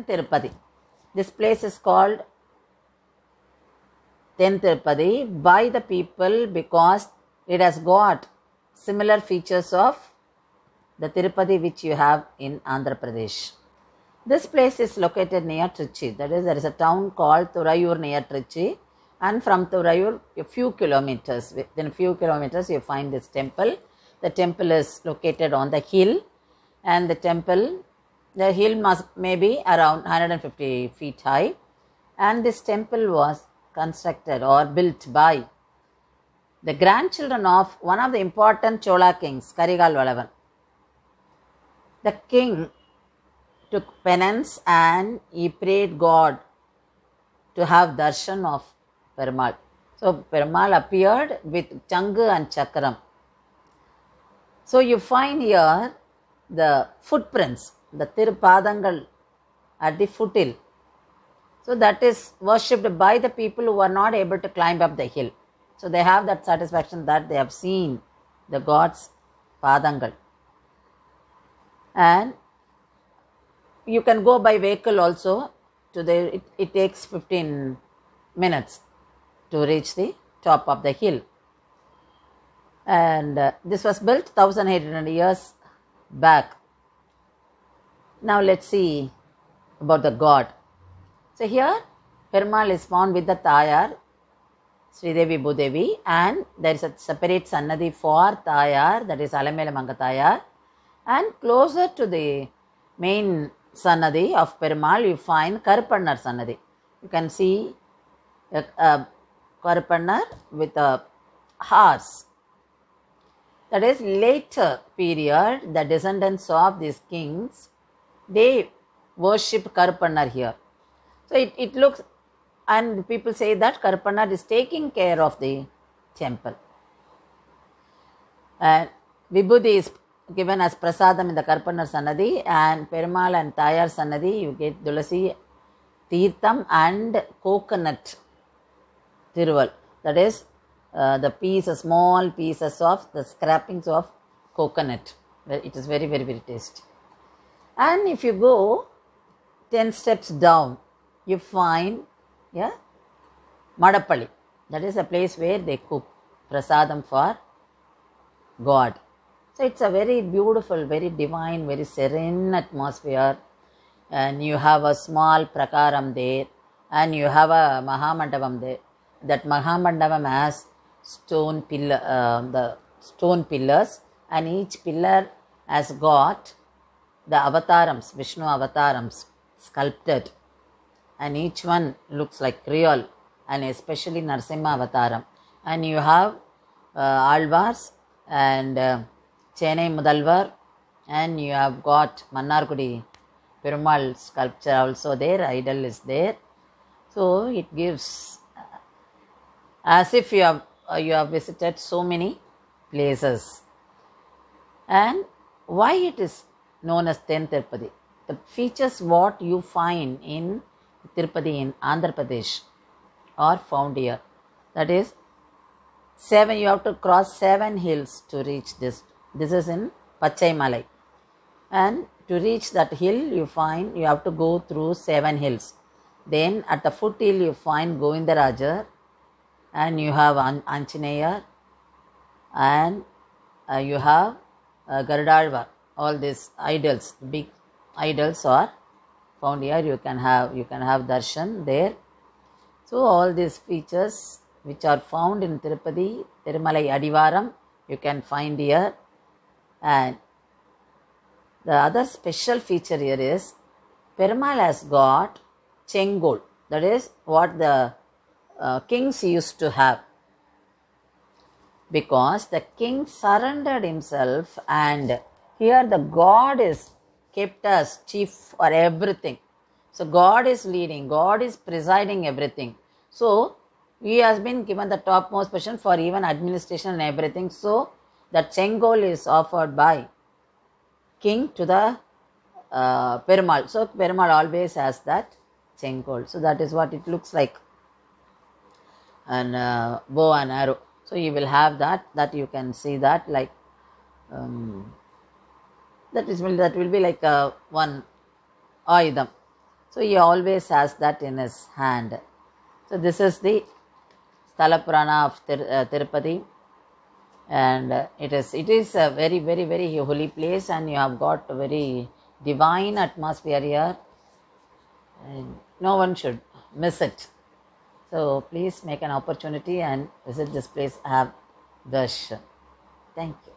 Tirupati. This place is called Tirupati by the people because it has got similar features of the Tirupati which you have in Andhra Pradesh. This place is located near Trichy. That is, there is a town called Thurayur near Trichy, and from Thurayur, a few kilometers, within a few kilometers you find this temple. The temple is located on the hill, and the hill may be around 150 feet high, and this temple was constructed or built by the grandchildren of one of the important Chola kings, Karigal Valavan. The king took penance and he prayed God to have darshan of Perumal. So Perumal appeared with Changu and Chakram. So you find here the footprints, the Tirupadangal at the foothill. So that is worshipped by the people who are not able to climb up the hill. So they have that satisfaction that they have seen the God's Padangal. And you can go by vehicle also to the, it takes 15 minutes to reach the top of the hill. And this was built 1800 years back. Now let's see about the god. So here Perumal is found with the Tayar, Sridevi Bhudevi, and there is a separate Sannadhi for Tayar, that is Alamela Manga Tayar. And closer to the main Sannadhi of Perumal, you find Karupannar Sannadhi. You can see a Karupannar with a horse. That is, later period, the descendants of these kings, they worship Karupannar here. So it looks, and people say that Karupannar is taking care of the temple. And Vibhuti is given as prasadam in the Karupannar Sannadhi, and Perumal and Tayar Sannadhi, you get Tulasi, Tirtham and coconut Tiruval. That is, the pieces, small pieces of the scrapings of coconut. It is very, very, very tasty. And if you go 10 steps down, you find Madapalli. That is a place where they cook prasadam for God. So it's a very beautiful, very divine, very serene atmosphere. And you have a small prakaram there, and you have a Mahamandapam there. That Mahamandapam has stone the stone pillars, and each pillar has got the avatarams, Vishnu avatarams sculpted, and each one looks like real, and especially Narasimha avataram. And you have Alvars and Chennai Mudalvar, and you have got Mannargudi Perumal sculpture also there, idol is there. So it gives as if you have visited so many places. And why it is known as Tirupati? The features what you find in Tirupati in Andhra Pradesh are found here. That is, you have to cross 7 hills to reach this. This is in Pachai Malai. And to reach that hill, you have to go through 7 hills. Then at the foot hill, you find Govindarajar, and you have Anjaneyar, and you have Garudalvar. All these idols, big idols are found here. You can have darshan there. So all these features which are found in Tirupati, Tirumalai Adivaram, you can find here. And the other special feature here is Perumal has got Chengol. That is what the kings used to have, because the king surrendered himself, and here the God is kept as chief for everything. So God is leading, God is presiding everything. So he has been given the topmost position for even administration and everything. So that Chengol is offered by king to the Perumal. So Perumal always has that Chengol. So that is what it looks like. And bow and arrow. So you will have that you can see that like that will be like one Ayudham. So he always has that in his hand. So this is the Sthalapurana of Tirupati, and it is a very, very, very holy place, and you have got a very divine atmosphere here, and no one should miss it. So please make an opportunity and visit this place. Have darshan. Thank you.